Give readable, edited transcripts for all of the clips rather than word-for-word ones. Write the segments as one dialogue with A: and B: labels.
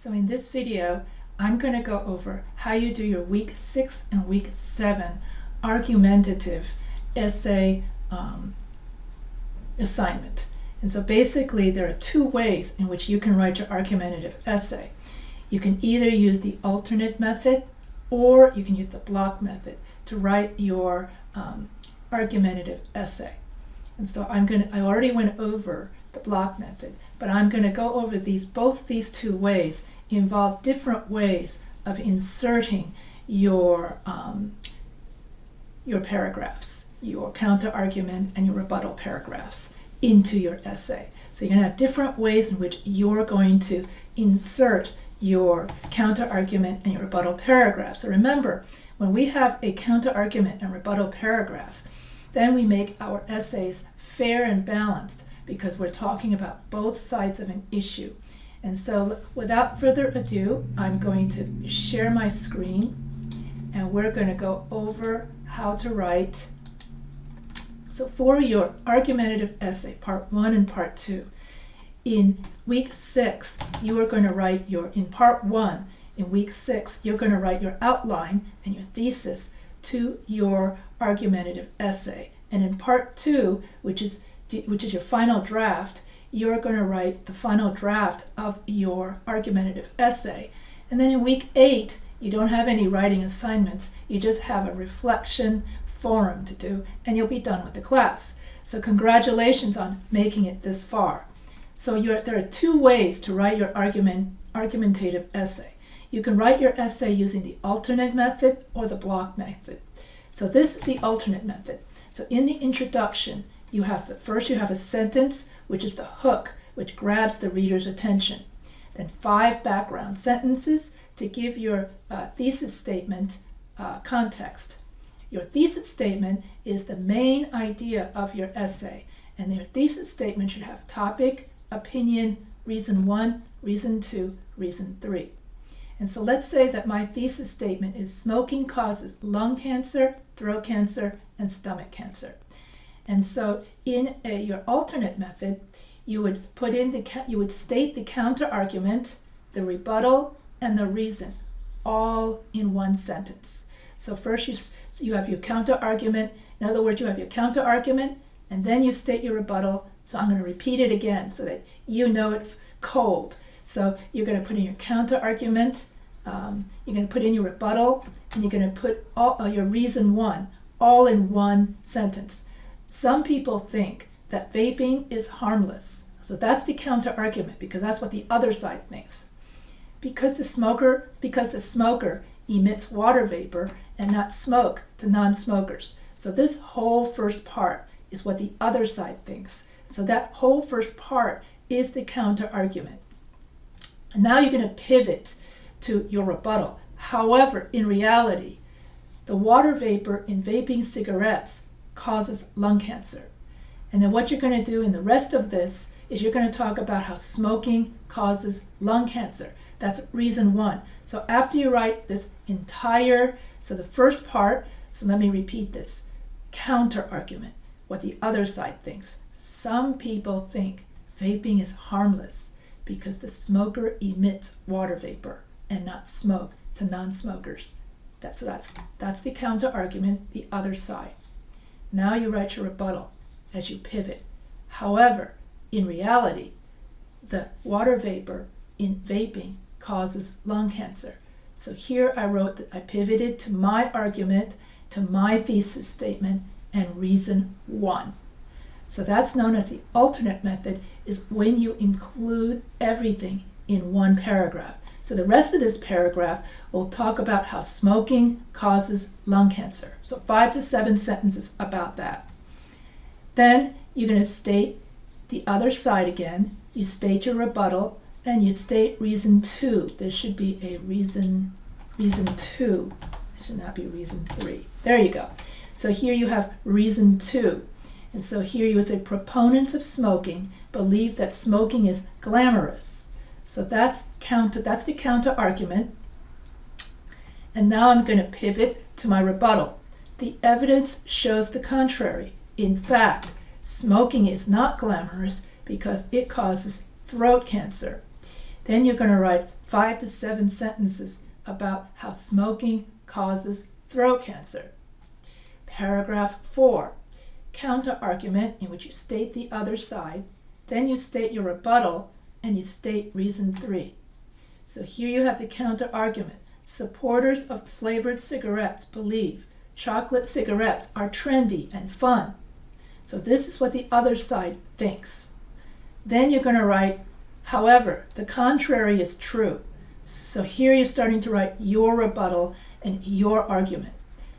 A: So in this video, I'm going to go over how you do your week 6 and week 7 argumentative essay assignment. And so basically there are two ways in which you can write your argumentative essay. You can either use the alternate method or you can use the block method to write your argumentative essay. And so I already went over the block method, but I'm going to go over both these two ways involve different ways of inserting your paragraphs, your counter argument and your rebuttal paragraphs into your essay. So you're going to have different ways in which you're going to insert your counter argument and your rebuttal paragraph. So remember, when we have a counter argument and rebuttal paragraph, then we make our essays fair and balanced because we're talking about both sides of an issue. And so without further ado, I'm going to share my screen and we're going to go over how to write. So for your argumentative essay, part 1 and part 2, in week 6, you are going to write in part 1, in week 6, you're going to write your outline and your thesis to your argumentative essay. And in part 2, which is your final draft, you're going to write the final draft of your argumentative essay. And then in week 8, you don't have any writing assignments. You just have a reflection forum to do, and you'll be done with the class. So congratulations on making it this far. So there are two ways to write your argumentative essay. You can write your essay using the alternate method or the block method. So this is the alternate method. So in the introduction, first you have a sentence, which is the hook, which grabs the reader's attention. Then 5 background sentences to give your thesis statement context. Your thesis statement is the main idea of your essay, and your thesis statement should have topic, opinion, reason 1, reason 2, reason 3. And so let's say that my thesis statement is smoking causes lung cancer, throat cancer, and stomach cancer. And so in your alternate method, you would state the counter argument, the rebuttal, and the reason, all in one sentence. So first you have your counter argument. In other words, you have your counter argument, and then you state your rebuttal. So I'm going to repeat it again so that you know it cold. So you're going to put in your counter argument, you're going to put in your rebuttal, and you're going to put your reason 1, all in one sentence. Some people think that vaping is harmless. So that's the counter argument because that's what the other side thinks. Because the smoker emits water vapor and not smoke to non-smokers. So this whole first part is what the other side thinks. So that whole first part is the counter argument. And now you're going to pivot to your rebuttal. However, in reality, the water vapor in vaping cigarettes causes lung cancer. And then what you're going to do in the rest of this is you're going to talk about how smoking causes lung cancer. That's reason 1. So after you write this so the first part, so let me repeat this, counter argument, what the other side thinks. Some people think vaping is harmless because the smoker emits water vapor and not smoke to non-smokers. That's the counter argument, the other side. Now you write your rebuttal as you pivot. However, in reality, the water vapor in vaping causes lung cancer. So here I pivoted to my argument, to my thesis statement, and reason 1. So that's known as the alternate method, is when you include everything in one paragraph. So the rest of this paragraph will talk about how smoking causes lung cancer. So 5 to 7 sentences about that. Then you're going to state the other side again. You state your rebuttal and you state reason 2. There should be a reason 2. It should not be reason 3. There you go. So here you have reason 2. And so here you would say proponents of smoking believe that smoking is glamorous. So that's the counter argument. And now I'm going to pivot to my rebuttal. The evidence shows the contrary. In fact, smoking is not glamorous because it causes throat cancer. Then you're going to write 5 to 7 sentences about how smoking causes throat cancer. Paragraph 4, counter-argument, in which you state the other side. Then you state your rebuttal, and you state reason 3. So here you have the counter-argument. Supporters of flavored cigarettes believe chocolate cigarettes are trendy and fun. So this is what the other side thinks. Then you're going to write, however, the contrary is true. So here you're starting to write your rebuttal and your argument.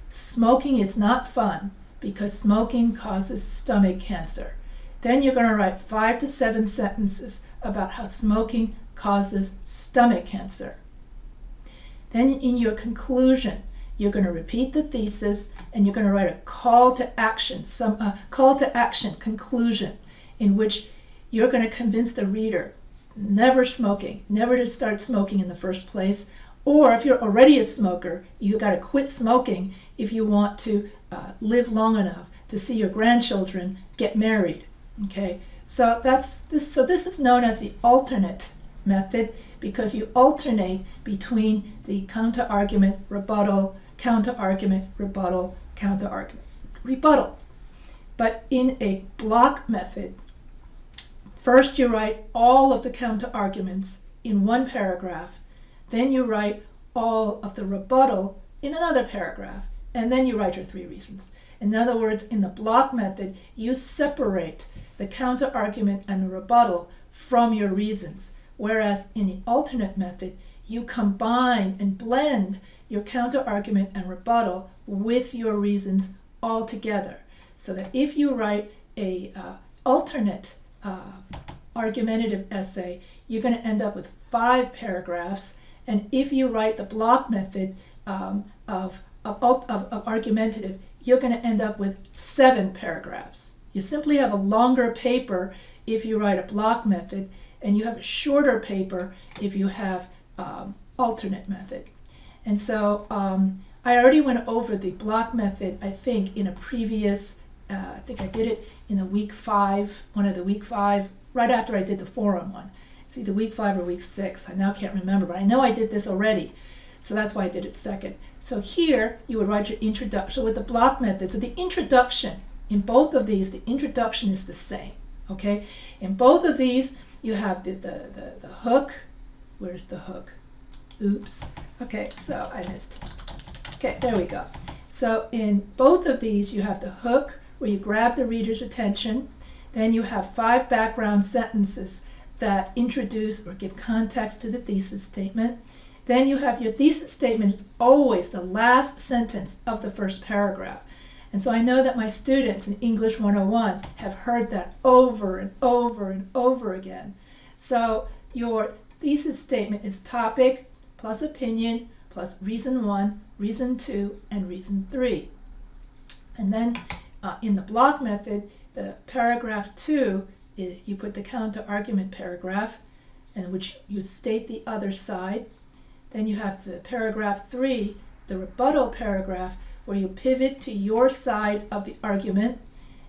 A: Smoking is not fun because smoking causes stomach cancer. Then you're going to write 5 to 7 sentences about how smoking causes stomach cancer. Then in your conclusion, you're going to repeat the thesis and you're going to write a call to action, conclusion, in which you're going to convince the reader never to start smoking in the first place. Or if you're already a smoker, you got to quit smoking if you want to live long enough to see your grandchildren get married. Okay, so this is known as the alternate method, because you alternate between the counter-argument, rebuttal, counter-argument, rebuttal, counter-argument, rebuttal. But in a block method, first you write all of the counter-arguments in one paragraph, then you write all of the rebuttal in another paragraph, and then you write your 3 reasons. In other words, in the block method, you separate the counter-argument and the rebuttal from your reasons. Whereas in the alternate method, you combine and blend your counter-argument and rebuttal with your reasons all together. So that if you write a alternate argumentative essay, you're going to end up with 5 paragraphs. And if you write the block method of argumentative, you're going to end up with 7 paragraphs. You simply have a longer paper if you write a block method, and you have a shorter paper if you have alternate method. And so I already went over the block method, I think, in a previous, I think I did it in the week 5, one of the week 5, right after I did the forum one. It's either week 5 or week 6. I now can't remember, but I know I did this already. So that's why I did it second. So here you would write your introduction. So with the block method, so the introduction, in both of these, the introduction is the same. Okay? In both of these, you have the hook. Where's the hook? Oops. Okay, so I missed. Okay, there we go. So in both of these, you have the hook where you grab the reader's attention. Then you have 5 background sentences that introduce or give context to the thesis statement. Then you have your thesis statement is always the last sentence of the first paragraph. And so I know that my students in English 101 have heard that over and over and over again. So your thesis statement is topic plus opinion plus reason 1, reason 2, and reason 3. And then in the block method, the paragraph 2, you put the counter-argument paragraph, in which you state the other side. Then you have the paragraph 3, the rebuttal paragraph, where you pivot to your side of the argument.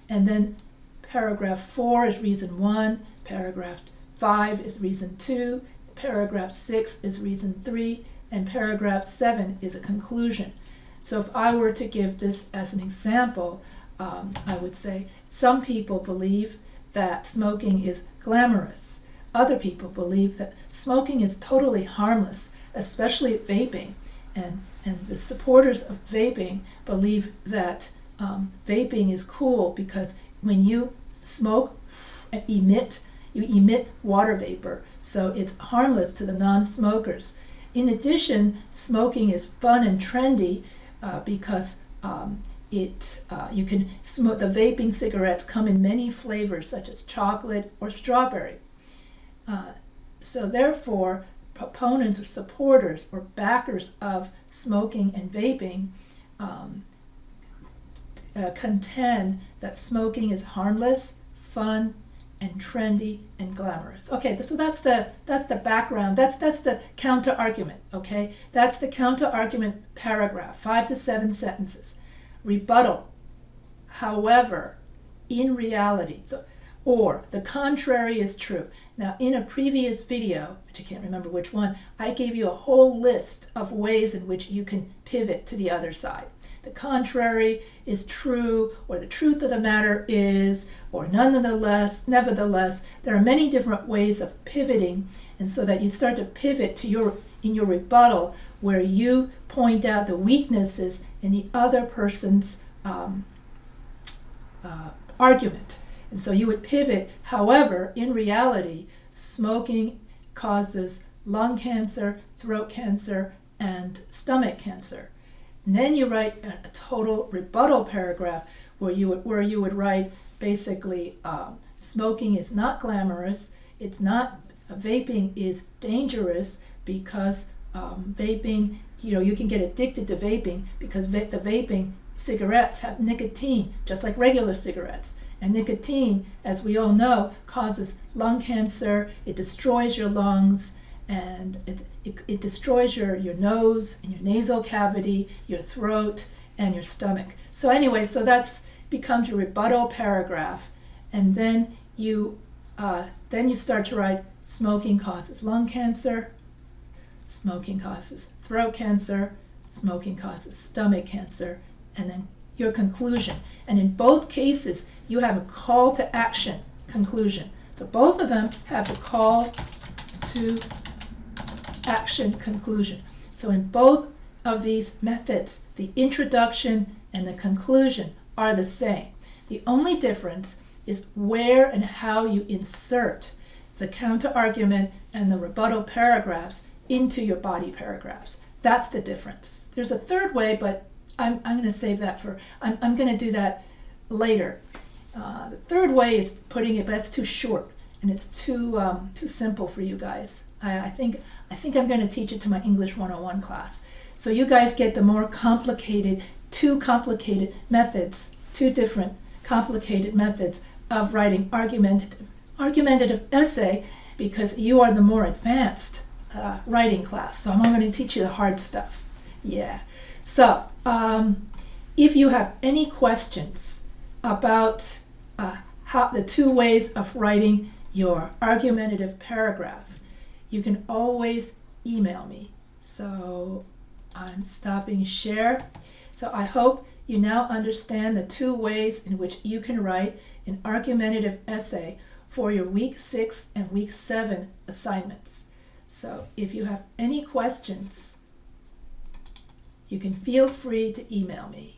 A: And then paragraph 4 is reason 1, paragraph 5 is reason 2, paragraph 6 is reason 3, and paragraph 7 is a conclusion. So if I were to give this as an example, I would say some people believe that smoking is glamorous. Other people believe that smoking is totally harmless, especially vaping. And the supporters of vaping believe that vaping is cool because when you smoke and you emit water vapor, so it's harmless to the non-smokers. In addition, smoking is fun and trendy because you can smoke. The vaping cigarettes come in many flavors, such as chocolate or strawberry. So therefore, proponents or supporters or backers of smoking and vaping contend that smoking is harmless, fun, and trendy and glamorous. Okay, so that's the background. That's the counter argument. Okay, that's the counter argument paragraph, 5 to 7 sentences. Rebuttal. However, in reality, or the contrary is true. Now, in a previous video, which I can't remember which one, I gave you a whole list of ways in which you can pivot to the other side. The contrary is true, or the truth of the matter is, or nonetheless, nevertheless. There are many different ways of pivoting, and so that you start to pivot to in your rebuttal, where you point out the weaknesses in the other person's argument. And so you would pivot. However, in reality, smoking causes lung cancer, throat cancer, and stomach cancer. And then you write a total rebuttal paragraph where you would write basically smoking is not glamorous. It's not vaping is dangerous because vaping, you can get addicted to vaping because the vaping cigarettes have nicotine, just like regular cigarettes. And nicotine, as we all know, causes lung cancer. It destroys your lungs, and it destroys your nose and your nasal cavity, your throat, and your stomach. So anyway, so that's becomes your rebuttal paragraph. And then you start to write smoking causes lung cancer, smoking causes throat cancer, smoking causes stomach cancer, and then your conclusion. And in both cases, you have a call to action conclusion. So both of them have the call to action conclusion. So in both of these methods, the introduction and the conclusion are the same. The only difference is where and how you insert the counter-argument and the rebuttal paragraphs into your body paragraphs. That's the difference. There's a third way, but I'm going to save that for, I'm going to do that later. The third way is putting it, but it's too short and it's too simple for you guys. I think I'm going to teach it to my English 101 class. So you guys get the more complicated, two different complicated methods of writing argumentative essay, because you are the more advanced writing class. So I'm going to teach you the hard stuff. Yeah. So if you have any questions about how the two ways of writing your argumentative paragraph, you can always email me. So I'm stopping share. So I hope you now understand the two ways in which you can write an argumentative essay for your week 6 and week 7 assignments. So if you have any questions, you can feel free to email me.